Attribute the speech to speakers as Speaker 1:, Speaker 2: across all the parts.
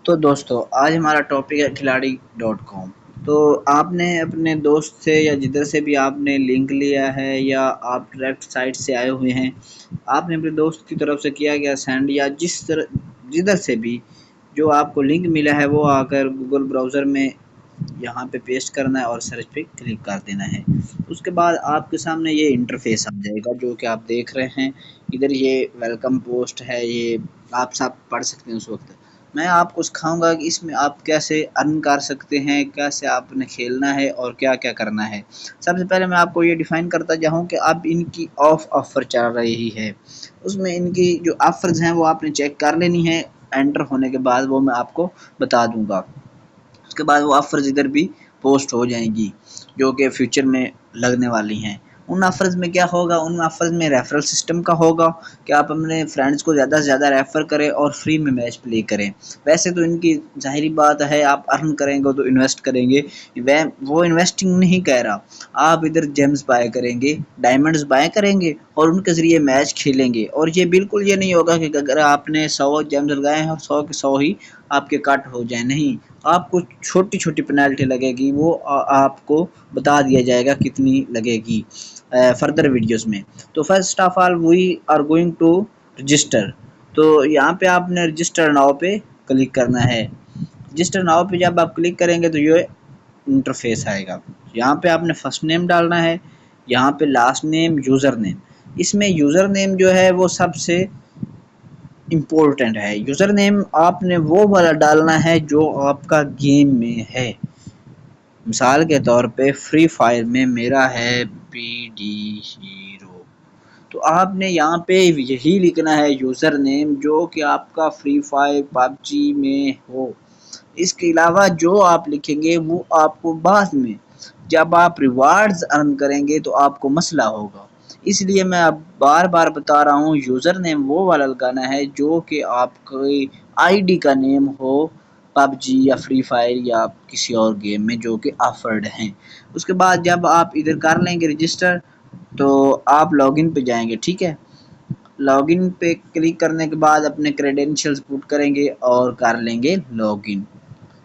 Speaker 1: تو دوستو آج ہمارا ٹاپک ہے کھلاڑی.com۔ تو آپ نے اپنے دوست سے یا جدھر سے بھی آپ نے لنک لیا ہے یا آپ ڈائریکٹ سائٹ سے آئے ہوئے ہیں، آپ نے اپنے دوست کی طرف سے کیا گیا سینڈ یا جدھر سے بھی جو آپ کو لنک ملا ہے وہ آ کر گوگل براؤزر میں یہاں پہ پیسٹ کرنا ہے اور سرچ پہ کلک کر دینا ہے۔ اس کے بعد آپ کے سامنے یہ انٹرفیس آ جائے گا جو کہ آپ دیکھ رہے ہیں ادھر، یہ ویلکم پوسٹ ہے، یہ آپ سب پڑھ سکتے ہیں۔ اس وقت میں آپ کو سکھاؤں گا کہ اس میں آپ کیسے ارن کر سکتے ہیں، کیسے آپ نے کھیلنا ہے اور کیا کیا کرنا ہے۔ سب سے پہلے میں آپ کو یہ ڈیفائن کرتا جاؤں کہ اب ان کی آفر چل رہی ہے، اس میں ان کی جو آفرز ہیں وہ آپ نے چیک کر لینی ہے۔ انٹر ہونے کے بعد وہ میں آپ کو بتا دوں گا، اس کے بعد وہ آفرز ادھر بھی پوسٹ ہو جائیں گی جو کہ فیوچر میں لگنے والی ہیں۔ ان آفرز میں کیا ہوگا، ان آفرز میں ریفرل سسٹم کا ہوگا کہ آپ اپنے فرینڈز کو زیادہ سے زیادہ ریفر کریں اور فری میں میچ پلے کریں۔ ویسے تو ان کی ظاہری بات ہے آپ ارن کریں گے تو انویسٹ کریں گے، وہ انویسٹنگ نہیں کہہ رہا، آپ ادھر جیمز بائے کریں گے، ڈائمنڈز بائے کریں گے اور ان کے ذریعے میچ کھیلیں گے۔ اور یہ بالکل یہ نہیں ہوگا کہ اگر آپ نے 100 جیمز لگائے ہیں اور 100 کے 100 ہی آپ کے کٹ ہو جائیں، نہیں، آپ کو چھوٹی چھوٹی پینالٹی لگے گی، وہ آپ کو بتا دیا جائے گا کتنی لگے گی فردر ویڈیوز میں۔ تو first of all we are going to register, تو یہاں پہ آپ نے رجسٹر ناؤ پہ کلک کرنا ہے۔ رجسٹر ناؤ پہ جب آپ کلک کریں گے تو یہ انٹرفیس آئے گا۔ یہاں پہ آپ نے فرسٹ نیم ڈالنا ہے، یہاں پہ لاسٹ نیم، یوزر نیم۔ اس میں یوزر نیم جو ہے وہ سب سے امپورٹنٹ ہے۔ یوزر نیم آپ نے وہ والا ڈالنا ہے جو آپ کا گیم میں ہے۔ مثال کے طور پہ فری فائر میں میرا ہے پی ڈی ہیرو، تو آپ نے یہاں پہ یہی لکھنا ہے یوزر نیم جو کہ آپ کا فری فائر پب جی میں ہو۔ اس کے علاوہ جو آپ لکھیں گے وہ آپ کو بعد میں جب آپ ریوارڈز ارن کریں گے تو آپ کو مسئلہ ہوگا، اس لیے میں اب بار بار بتا رہا ہوں یوزر نیم وہ والا لگانا ہے جو کہ آپ کی آئی ڈی کا نیم ہو پب جی یا فری فائر یا کسی اور گیم میں جو کہ آفرڈ ہیں۔ اس کے بعد جب آپ ادھر کر لیں گے رجسٹر تو آپ لاگ ان پہ جائیں گے، ٹھیک ہے۔ لاگ ان پہ کلک کرنے کے بعد اپنے کریڈینشیلز پٹ کریں گے اور کر لیں گے لاگ ان۔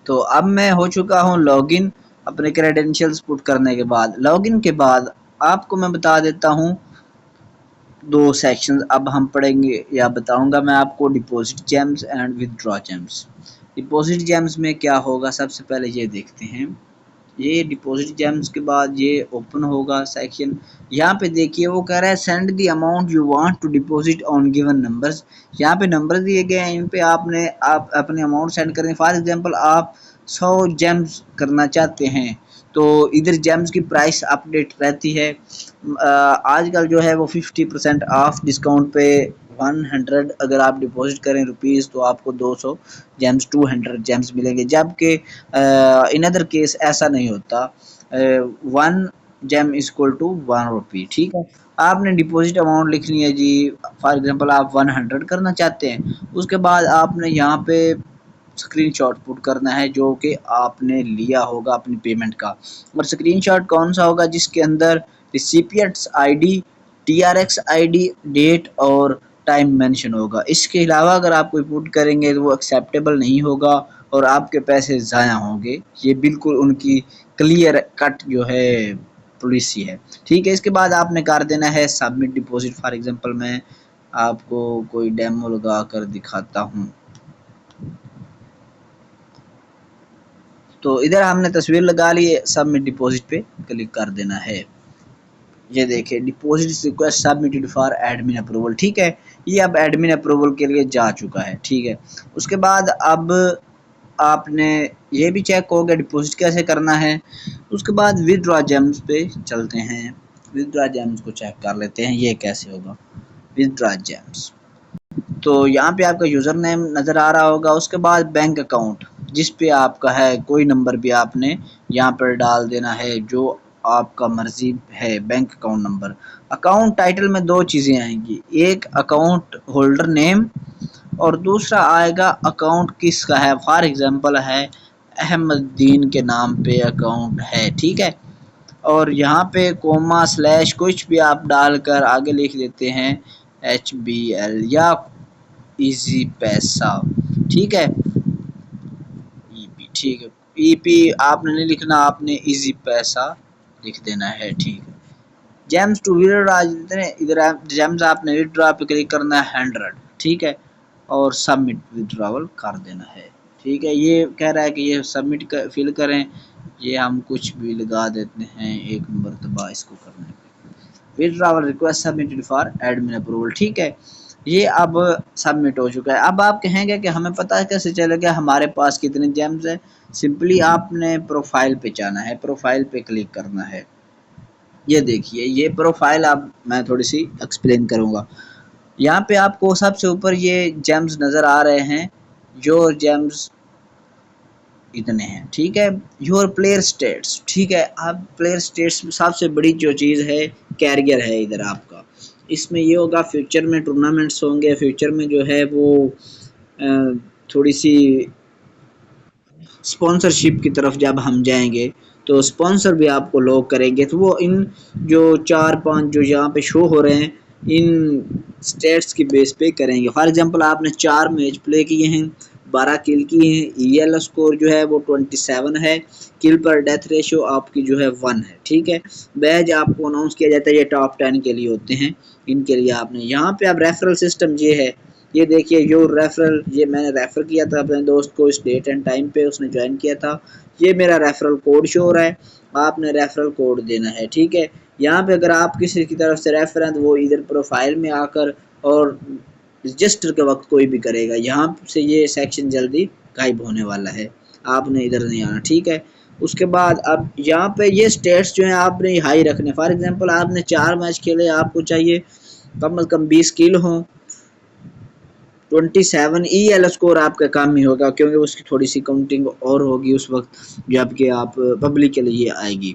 Speaker 1: تو اب میں ہو چکا ہوں لاگ ان اپنے کریڈینشیلز پٹ کرنے کے بعد۔ لاگ ان کے بعد آپ کو میں بتا دیتا ہوں دو سیکشنز اب ہم پڑھیں گے یا بتاؤں گا میں آپ کو، deposit James and ودرا James. Deposit James میں کیا ہوگا، سب سے پہلے یہ دیکھتے ہیں۔ یہ ڈپوزٹ جیمز کے بعد یہ اوپن ہوگا سیکشن، یہاں پہ دیکھیے وہ کہہ رہا ہے send the amount you want to deposit on given numbers. یہاں پہ نمبر دیے گئے ہیں، ان پہ آپ اپنے اماؤنٹ سینڈ کریں۔ فار ایگزامپل آپ 100 جیمز کرنا چاہتے ہیں تو ادھر جیمز کی پرائس اپڈیٹ رہتی ہے۔ آج کل جو ہے وہ 50% آف ڈسکاؤنٹ پہ 100 اگر آپ ڈپوزٹ کریں روپیز تو آپ کو 200 جیمز 200 جیمز ملیں گے، جبکہ ان ادر کیس ایسا نہیں ہوتا، 1 جیم از اکول ٹو 1 روپی، ٹھیک ہے۔ آپ نے ڈپوزٹ اماؤنٹ لکھنی ہے جی، فار ایگزامپل آپ 100 کرنا چاہتے ہیں، اس کے بعد آپ نے یہاں پہ اسکرین شاٹ پٹ کرنا ہے جو کہ آپ نے لیا ہوگا اپنی پیمنٹ کا۔ اور اسکرین شاٹ کون سا ہوگا، جس کے اندر recipients I D, T R X I D, date اور ٹائم مینشن ہوگا۔ اس کے علاوہ اگر آپ کوئی پٹ کریں گے تو وہ ایکسیپٹیبل نہیں ہوگا اور آپ کے پیسے ضائع ہوں گے۔ یہ بالکل ان کی کلیئر کٹ جو ہے پالیسی ہے، ٹھیک ہے۔ اس کے بعد آپ نے کر دینا ہے سبمٹ ڈپوزٹ۔ فار ایگزامپل میں آپ کو کوئی ڈیمو لگا کر دکھاتا ہوں، تو ادھر ہم نے تصویر لگا لی ہے، سبمٹ ڈپوزٹ پہ کلک کر دینا ہے۔ یہ دیکھیں deposit request submitted for admin approval, ٹھیک ہے، یہ اب ایڈمن اپروول کے لیے جا چکا ہے، ٹھیک ہے۔ اس کے بعد اب آپ نے یہ بھی چیک ہو گیا ڈپوزٹ کیسے کرنا ہے۔ اس کے بعد ودرا جیمز پہ چلتے ہیں، ودرا جیمز کو چیک کر لیتے ہیں یہ کیسے ہوگا۔ ودرا جیمز تو یہاں پہ آپ کا یوزر نیم نظر آ رہا ہوگا، اس کے بعد بینک اکاؤنٹ جس پہ آپ کا ہے، کوئی نمبر بھی آپ نے یہاں پر ڈال دینا ہے جو آپ کا مرضی ہے، bank account number. Account title میں دو چیزیں آئیں گی، ایک اکاؤنٹ ہولڈر نیم اور دوسرا آئے گا اکاؤنٹ کس کا ہے۔ فار ایگزامپل ہے احمد الدین کے نام پہ اکاؤنٹ ہے، ٹھیک ہے۔ اور یہاں پہ کوما سلیش کچھ بھی آپ ڈال کر آگے لکھ دیتے ہیں ایچ بی ایل یا ایزی پیسہ، ٹھیک ہے۔ ٹھیک ہے، ای پی آپ نے نہیں لکھنا، آپ نے ایزی پیسہ لکھ دینا ہے، ٹھیک ہے۔ جیمز ٹو ویڈرا، ادھر جیمز آپ نے ویڈرا پہ کلک کرنا ہے 100، ٹھیک ہے، اور سبمٹ وڈراول کر دینا ہے، ٹھیک ہے۔ یہ کہہ رہا ہے کہ یہ سبمٹ فل کریں، یہ ہم کچھ بھی لگا دیتے ہیں ایک مرتبہ اس کو کرنے پہ، withdrawal request submitted for admin approval، ٹھیک ہے۔ یہ اب سبمٹ ہو چکا ہے۔ اب آپ کہیں گے کہ ہمیں پتہ کیسے چلے گا ہمارے پاس کتنے جیمز ہیں؟ سمپلی آپ نے پروفائل پہ جانا ہے، پروفائل پہ کلک کرنا ہے۔ یہ دیکھیے یہ پروفائل، اب میں تھوڑی سی ایکسپلین کروں گا۔ یہاں پہ آپ کو سب سے اوپر یہ جیمز نظر آ رہے ہیں، جو جیمز اتنے ہیں، ٹھیک ہے۔ یور پلیئر سٹیٹس، ٹھیک ہے۔ اب پلیئر سٹیٹس میں سب سے بڑی جو چیز ہے کیریئر ہے ادھر آپ کا، اس میں یہ ہوگا فیوچر میں ٹورنامنٹس ہوں گے، فیوچر میں جو ہے وہ تھوڑی سی اسپانسرشپ کی طرف جب ہم جائیں گے تو اسپانسر بھی آپ کو لوگ کریں گے، تو وہ ان جو 4-5 جو یہاں پہ شو ہو رہے ہیں ان سٹیٹس کی بیس پہ کریں گے۔ فار ایگزامپل آپ نے 4 میچ پلے کیے ہیں، 12 کل کی ہیں، ای ایل اسکور جو ہے وہ 27 ہے، کل پر ڈیتھ ریشو آپ کی جو ہے 1 ہے، ٹھیک ہے۔ بیج آپ کو اناؤنس کیا جاتا ہے، یہ ٹاپ 10 کے لیے ہوتے ہیں، ان کے لیے آپ نے یہاں پہ اب ریفرل سسٹم یہ ہے، یہ دیکھیے یور ریفرل، یہ میں نے ریفر کیا تھا اپنے دوست کو اس ڈیٹ اینڈ ٹائم پہ، اس نے جوائن کیا تھا، یہ میرا ریفرل کوڈ شو ہو رہا ہے، آپ نے ریفرل کوڈ دینا ہے، ٹھیک ہے۔ یہاں پہ اگر آپ کسی کی طرف سے ریفر ہیں تو وہ ادھر پروفائل میں آ کر اور رجسٹر کے وقت کوئی بھی کرے گا، یہاں سے یہ سیکشن جلدی غائب ہونے والا ہے، آپ نے ادھر نہیں آنا، ٹھیک ہے۔ اس کے بعد اب یہاں پہ یہ سٹیٹس جو ہیں آپ نے ہائی رکھنے، فار ایگزامپل آپ نے 4 میچ کھیلے، آپ کو چاہیے کم از کم 20 کل ہوں، 27 ای ایل اسکور آپ کا کام ہی ہوگا، کیونکہ اس کی تھوڑی سی کاؤنٹنگ اور ہوگی اس وقت جب کہ آپ پبلک کے لیے آئے گی۔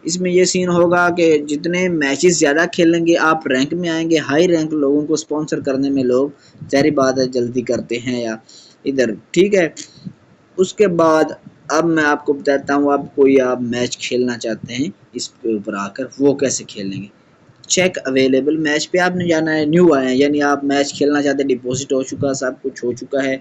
Speaker 1: اس میں یہ سین ہوگا کہ جتنے میچز زیادہ کھیلیں گے آپ رینک میں آئیں گے، ہائی رینک لوگوں کو سپانسر کرنے میں لوگ ظاہری بات ہے جلدی کرتے ہیں یا ادھر، ٹھیک ہے۔ اس کے بعد اب میں آپ کو بتاتا ہوں، اب کوئی آپ میچ کھیلنا چاہتے ہیں اس کے اوپر آ کر وہ کیسے کھیلیں گے۔ چیک اویلیبل میچ پہ آپ نے جانا ہے، نیو آئے ہیں یعنی آپ میچ کھیلنا چاہتے ہیں، ڈپوزٹ ہو چکا، سب کچھ ہو چکا ہے،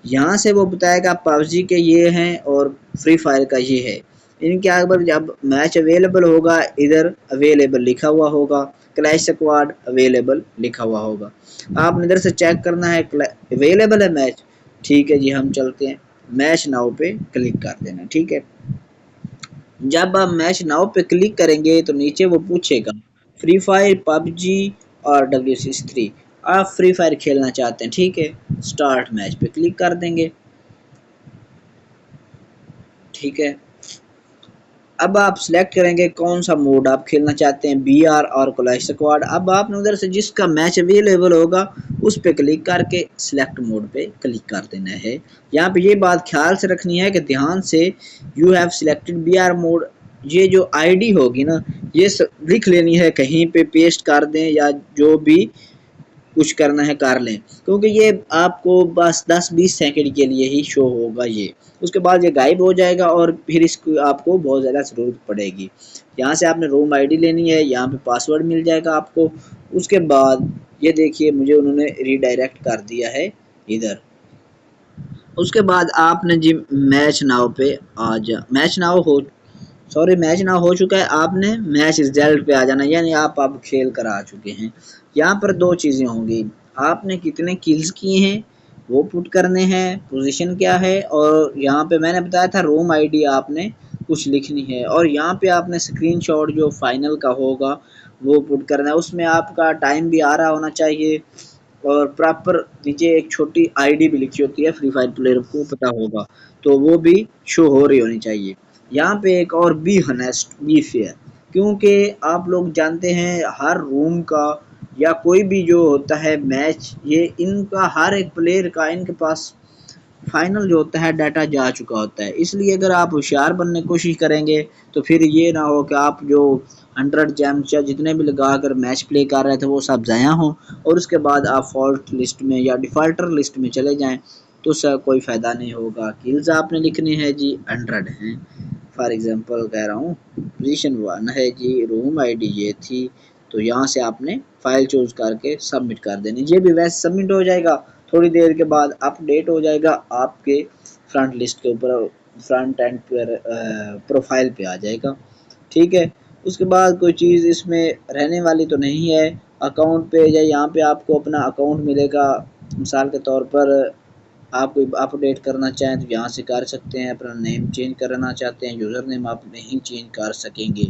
Speaker 1: یہاں سے وہ بتائے گا پبجی کے یہ ہیں اور فری فائر کا یہ ہے، ان کے اگر جب میچ اویلیبل ہوگا ادھر اویلیبل لکھا ہوا ہوگا، کلیش سکواڈ اویلیبل لکھا ہوا ہوگا، آپ نے ادھر سے چیک کرنا ہے اویلیبل ہے میچ، ٹھیک ہے جی ہم چلتے ہیں میچ ناؤ پہ کلک کر دینا، ٹھیک ہے۔ جب آپ میچ ناؤ پہ کلک کریں گے تو نیچے وہ پوچھے گا فری فائر، پب جی اور WCS3، آپ فری فائر کھیلنا چاہتے ہیں، ٹھیک ہے، سٹارٹ میچ پہ کلک کر دیں گے، ٹھیک ہے۔ اب آپ سلیکٹ کریں گے کون سا موڈ آپ کھیلنا چاہتے ہیں، BR اور کلیش سکواڈ، اب آپ نے ادھر سے جس کا میچ اویلیبل ہوگا اس پہ کلک کر کے سلیکٹ موڈ پہ کلک کر دینا ہے۔ یہاں پہ یہ بات خیال سے رکھنی ہے کہ دھیان سے you have selected BR mode, یہ جو ID ہوگی نا یہ لکھ لینی ہے، کہیں پہ پیسٹ کر دیں یا جو بھی کچھ کرنا ہے کر لیں، کیونکہ یہ آپ کو بس 10-20 سیکنڈ کے لیے ہی شو ہوگا، یہ اس کے بعد یہ غائب ہو جائے گا اور پھر اس کو آپ کو بہت زیادہ ضرورت پڑے گی۔ یہاں سے آپ نے روم ID لینی ہے، یہاں پہ پاسورڈ مل جائے گا آپ کو، اس کے بعد یہ دیکھیے مجھے انہوں نے ریڈائریکٹ کر دیا ہے ادھر، اس کے بعد آپ نے جی میچ ناؤ پہ آ جا، میچ ناؤ ہو چکا ہے، آپ نے میچ ریزلٹ پہ آ جانا، یعنی آپ اب کھیل کر آ چکے ہیں۔ یہاں پر 2 چیزیں ہوں گی، آپ نے کتنے کلز کیے ہیں وہ پٹ کرنے ہیں، پوزیشن کیا ہے، اور یہاں پہ میں نے بتایا تھا روم ID آپ نے کچھ لکھنی ہے، اور یہاں پہ آپ نے اسکرین شاٹ جو فائنل کا ہوگا وہ پٹ کرنا ہے، اس میں آپ کا ٹائم بھی آ رہا ہونا چاہیے، اور پراپر نیچے ایک چھوٹی ID بھی لکھی ہوتی ہے، فری فائر پلیئر کو پتا ہوگا تو وہ بھی شو ہو رہی ہونی چاہیے۔ یہاں پہ ایک اور بی ہنیسٹ، بی فیئر، کیونکہ آپ لوگ جانتے ہیں ہر روم کا یا کوئی بھی جو ہوتا ہے میچ، یہ ان کا ہر ایک پلیئر کا ان کے پاس فائنل جو ہوتا ہے ڈیٹا جا چکا ہوتا ہے، اس لیے اگر آپ ہوشیار بننے کی کوشش کریں گے تو پھر یہ نہ ہو کہ آپ جو 100 جیمز یا جتنے بھی لگا کر میچ پلے کر رہے تھے وہ سب ضائع ہوں، اور اس کے بعد آپ فالٹ لسٹ میں یا ڈیفالٹر لسٹ میں چلے جائیں تو اس سے کوئی فائدہ نہیں ہوگا۔ کلز آپ نے لکھنی ہے جی 100 ہیں، فار ایگزامپل کہہ رہا ہوں پوزیشن 1 ہے جی، روم ID یہ تھی، تو یہاں سے آپ نے فائل چوز کر کے سبمٹ کر دینی، یہ بھی ویسے سبمٹ ہو جائے گا، تھوڑی دیر کے بعد اپ ڈیٹ ہو جائے گا آپ کے فرنٹ لسٹ کے اوپر، فرنٹ اینڈ پر پروفائل پہ آ جائے گا، ٹھیک ہے۔ اس کے بعد کوئی چیز اس میں رہنے والی تو نہیں ہے۔ اکاؤنٹ پہ یا یہاں پہ آپ کو اپنا اکاؤنٹ ملے گا، مثال کے طور پر آپ کو اپڈیٹ کرنا چاہیں تو یہاں سے کر سکتے ہیں، اپنا نیم چینج کرنا چاہتے ہیں، یوزر نیم آپ نہیں چینج کر سکیں گے،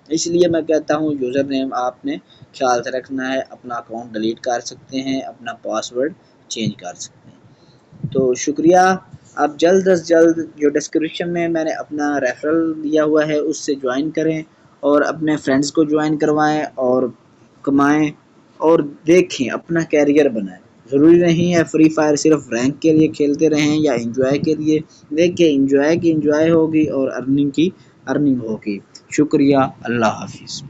Speaker 1: اس لیے میں کہتا ہوں یوزر نیم آپ نے خیال سے رکھنا ہے، اپنا اکاؤنٹ ڈیلیٹ کر سکتے ہیں، اپنا پاسورڈ چینج کر سکتے ہیں۔ تو شکریہ، آپ جلد از جلد جو ڈسکرپشن میں نے اپنا ریفرل دیا ہوا ہے اس سے جوائن کریں اور اپنے فرینڈز کو جوائن کروائیں اور کمائیں اور دیکھیں، اپنا کیریئر بنائیں۔ ضروری نہیں ہے فری فائر صرف رینک کے لیے کھیلتے رہیں یا انجوائے کے لیے، دیکھیں انجوائے کی انجوائے ہوگی اور ارننگ کی ارننگ ہوگی۔ شکریہ، اللہ حافظ۔